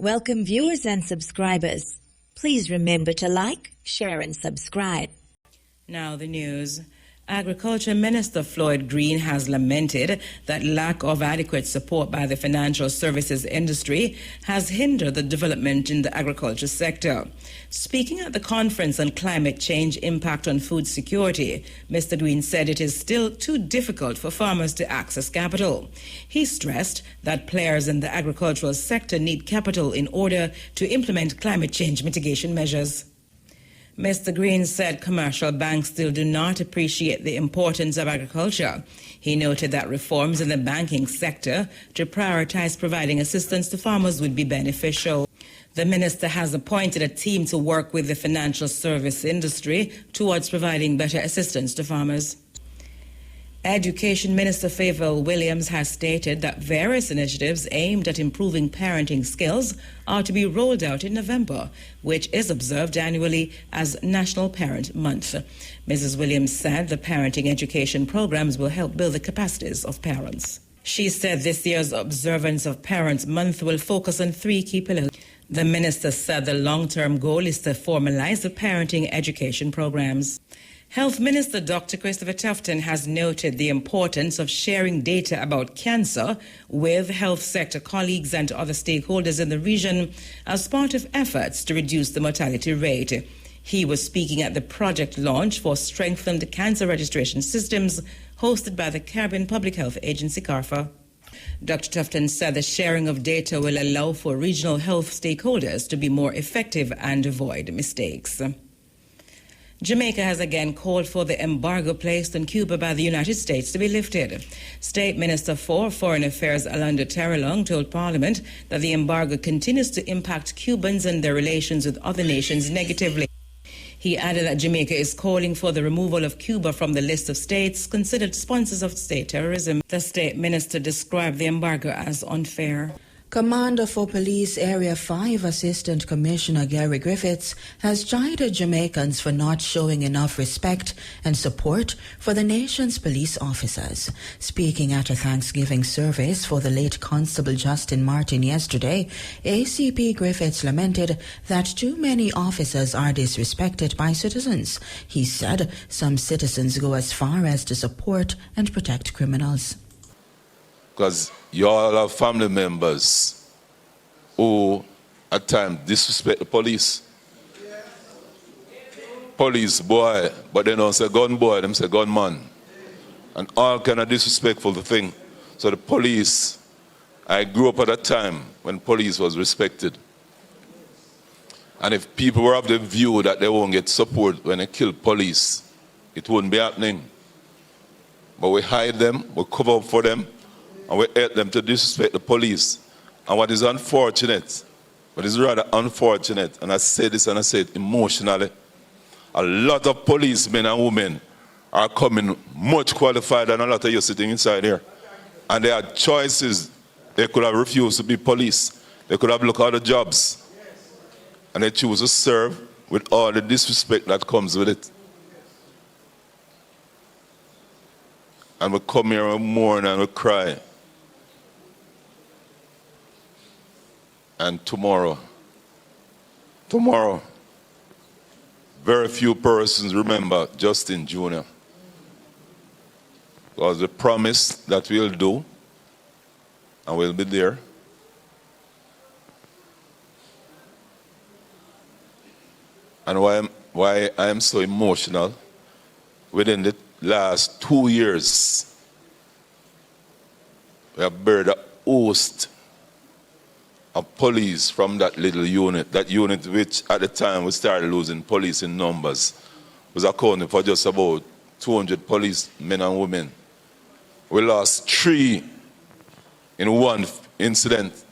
Welcome viewers and subscribers. Please remember to like, share and subscribe. Now the news. Agriculture Minister Floyd Green has lamented that lack of adequate support by the financial services industry has hindered the development in the agriculture sector. Speaking at the conference on climate change impact on food security, Mr. Green said it is still too difficult for farmers to access capital. He stressed that players in the agricultural sector need capital in order to implement climate change mitigation measures. Mr. Green said commercial banks still do not appreciate the importance of agriculture. He noted that reforms in the banking sector to prioritize providing assistance to farmers would be beneficial. The minister has appointed a team to work with the financial service industry towards providing better assistance to farmers. Education Minister Favour Williams has stated that various initiatives aimed at improving parenting skills are to be rolled out in November, which is observed annually as National Parent Month. Mrs. Williams said the parenting education programs will help build the capacities of parents. She said this year's observance of Parents Month will focus on 3 key pillars. The minister said the long-term goal is to formalize the parenting education programs. Health Minister Dr. Christopher Tufton has noted the importance of sharing data about cancer with health sector colleagues and other stakeholders in the region as part of efforts to reduce the mortality rate. He was speaking at the project launch for strengthened cancer registration systems hosted by the Caribbean Public Health Agency, CARFA. Dr. Tufton said the sharing of data will allow for regional health stakeholders to be more effective and avoid mistakes. Jamaica has again called for the embargo placed on Cuba by the United States to be lifted. State Minister for Foreign Affairs Alonda Terrelong told Parliament that the embargo continues to impact Cubans and their relations with other nations negatively. He added that Jamaica is calling for the removal of Cuba from the list of states considered sponsors of state terrorism. The state minister described the embargo as unfair. Commander for Police Area 5 Assistant Commissioner Gary Griffiths has chided Jamaicans for not showing enough respect and support for the nation's police officers. Speaking at a Thanksgiving service for the late Constable Justin Martin yesterday, ACP Griffiths lamented that too many officers are disrespected by citizens. He said some citizens go as far as to support and protect criminals. Because you all have family members who at times disrespect the police. Police boy, but they don't say gun boy, them say gunman. And all kind of disrespectful thing. So the police, I grew up at a time when police was respected. And if people were of the view that they won't get support when they kill police, it wouldn't be happening. But we hide them, we cover up for them, and we help them to disrespect the police. And what is unfortunate, what is rather unfortunate, and I say this and I say it emotionally, a lot of policemen and women are coming much qualified than a lot of you sitting inside here. And they had choices. They could have refused to be police. They could have looked at the jobs. And they choose to serve with all the disrespect that comes with it. And we come here and mourn and we cry. And tomorrow, very few persons remember Justin Jr. Because the promise that we'll do, and we'll be there. And why I am so emotional, within the last 2 years, we have buried a host of police from that little unit, that unit which at the time we started losing police in numbers, was accounting for just about 200 police men and women. We lost 3 in one incident,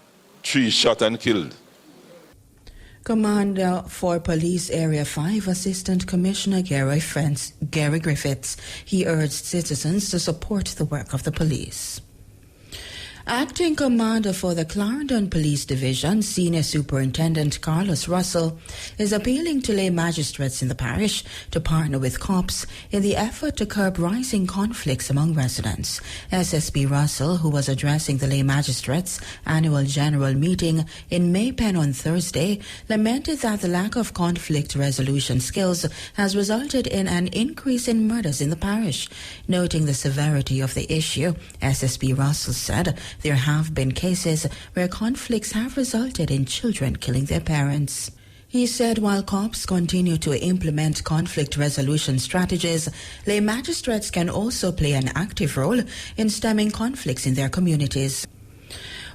3 shot and killed. Commander for Police Area 5 Assistant Commissioner Gary Griffiths. He urged citizens to support the work of the police. Acting Commander for the Clarendon Police Division, Senior Superintendent Carlos Russell, is appealing to lay magistrates in the parish to partner with cops in the effort to curb rising conflicts among residents. SSP Russell, who was addressing the lay magistrates' annual general meeting in Maypen on Thursday, lamented that the lack of conflict resolution skills has resulted in an increase in murders in the parish. Noting the severity of the issue, SSP Russell said there have been cases where conflicts have resulted in children killing their parents. He said while cops continue to implement conflict resolution strategies, lay magistrates can also play an active role in stemming conflicts in their communities.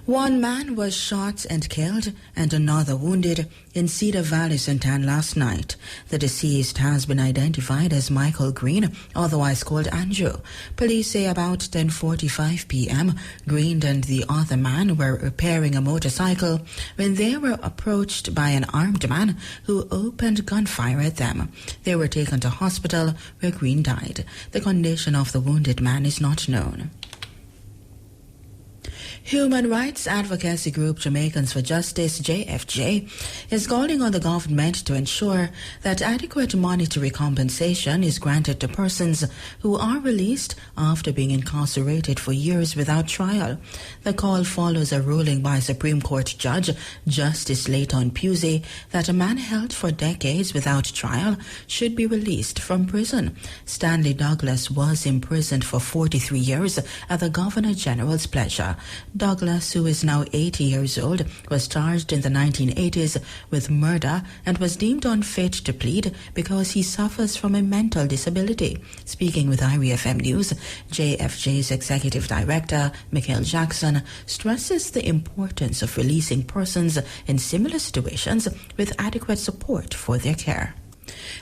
One man was shot and killed and another wounded in Cedar Valley, St. Anne last night. The deceased has been identified as Michael Green, otherwise called Andrew. Police say about 10:45 p.m., Green and the other man were repairing a motorcycle when they were approached by an armed man who opened gunfire at them. They were taken to hospital where Green died. The condition of the wounded man is not known. Human rights advocacy group Jamaicans for Justice, JFJ, is calling on the government to ensure that adequate monetary compensation is granted to persons who are released after being incarcerated for years without trial. The call follows a ruling by Supreme Court Judge Justice Leighton Pusey that a man held for decades without trial should be released from prison. Stanley Douglas was imprisoned for 43 years at the Governor General's pleasure. Douglas, who is now 80 years old, was charged in the 1980s with murder and was deemed unfit to plead because he suffers from a mental disability. Speaking with IRIFM News, JFJ's Executive Director, Michael Jackson, stresses the importance of releasing persons in similar situations with adequate support for their care.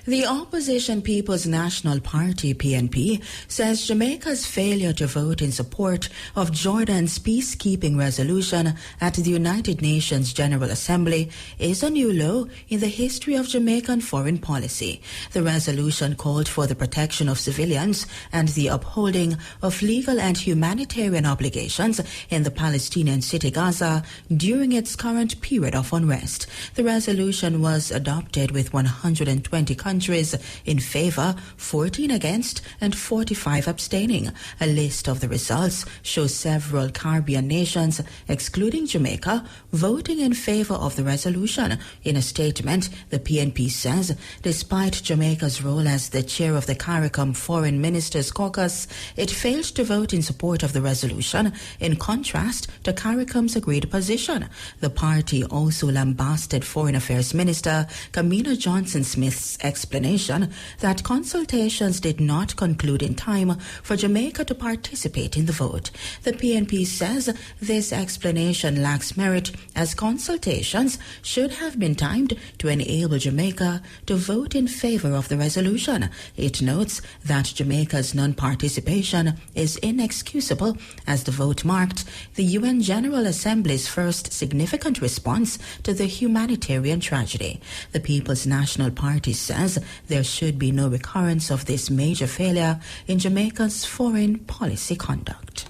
The opposition People's National Party, PNP, says Jamaica's failure to vote in support of Jordan's peacekeeping resolution at the United Nations General Assembly is a new low in the history of Jamaican foreign policy. The resolution called for the protection of civilians and the upholding of legal and humanitarian obligations in the Palestinian city Gaza during its current period of unrest. The resolution was adopted with 120 countries in favor, 14 against, and 45 abstaining. A list of the results shows several Caribbean nations, excluding Jamaica, voting in favor of the resolution. In a statement, the PNP says, despite Jamaica's role as the chair of the CARICOM Foreign Ministers Caucus, it failed to vote in support of the resolution, in contrast to CARICOM's agreed position. The party also lambasted Foreign Affairs Minister Kamina Johnson-Smith's explanation that consultations did not conclude in time for Jamaica to participate in the vote. The PNP says this explanation lacks merit as consultations should have been timed to enable Jamaica to vote in favor of the resolution. It notes that Jamaica's non-participation is inexcusable as the vote marked the UN General Assembly's first significant response to the humanitarian tragedy. The People's National Party says there should be no recurrence of this major failure in Jamaica's foreign policy conduct.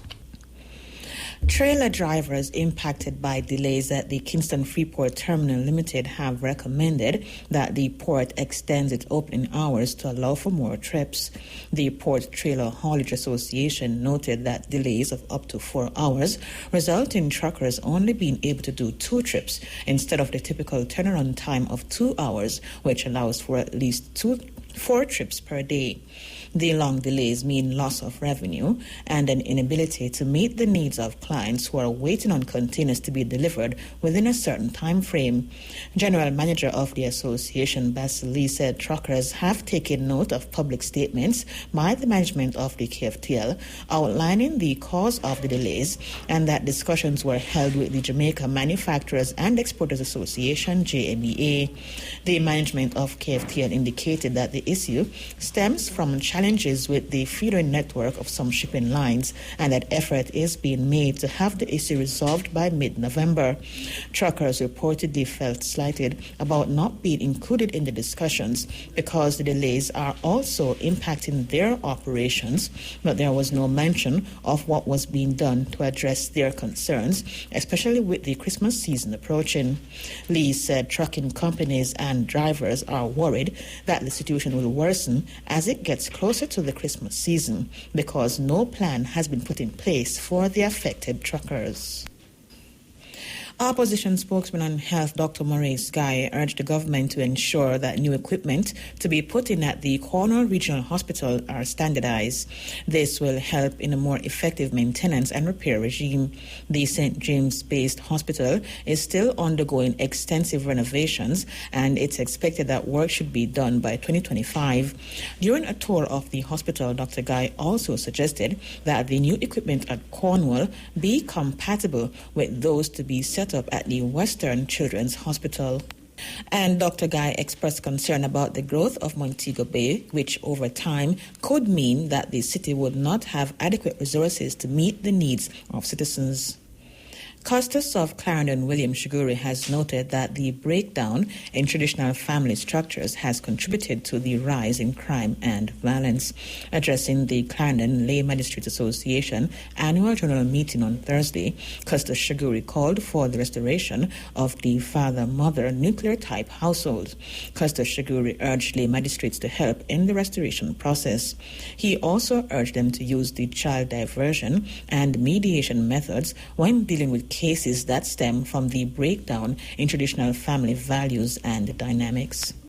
Trailer drivers impacted by delays at the Kingston Freeport Terminal Limited have recommended that the port extends its opening hours to allow for more trips. The Port Trailer Haulage Association noted that delays of up to 4 hours result in truckers only being able to do 2 trips instead of the typical turnaround time of 2 hours, which allows for at least 4 trips per day. The long delays mean loss of revenue and an inability to meet the needs of clients who are waiting on containers to be delivered within a certain time frame. General Manager of the association, Basil Lee, said truckers have taken note of public statements by the management of the KFTL outlining the cause of the delays and that discussions were held with the Jamaica Manufacturers and Exporters Association, JMEA. The management of KFTL indicated that the issue stems from challenges challenges with the feeder network of some shipping lines and that effort is being made to have the issue resolved by mid-November. Truckers reportedly felt slighted about not being included in the discussions because the delays are also impacting their operations, but there was no mention of what was being done to address their concerns, especially with the Christmas season approaching. Lee said trucking companies and drivers are worried that the situation will worsen as it gets closer to the Christmas season because no plan has been put in place for the affected truckers. Opposition spokesman on health Dr. Maurice Guy urged the government to ensure that new equipment to be put in at the Cornwall Regional Hospital are standardized. This will help in a more effective maintenance and repair regime. The St. James-based hospital is still undergoing extensive renovations, and it's expected that work should be done by 2025. During a tour of the hospital, Dr. Guy also suggested that the new equipment at Cornwall be compatible with those to be set up at the Western Children's Hospital. And Dr. Guy expressed concern about the growth of Montego Bay, which over time could mean that the city would not have adequate resources to meet the needs of citizens. Custos of Clarendon, William Shiguri, has noted that the breakdown in traditional family structures has contributed to the rise in crime and violence. Addressing the Clarendon Lay Magistrates Association annual general meeting on Thursday, Custos Shiguri called for the restoration of the father-mother nuclear-type household. Custos Shiguri urged lay magistrates to help in the restoration process. He also urged them to use the child diversion and mediation methods when dealing with cases that stem from the breakdown in traditional family values and dynamics.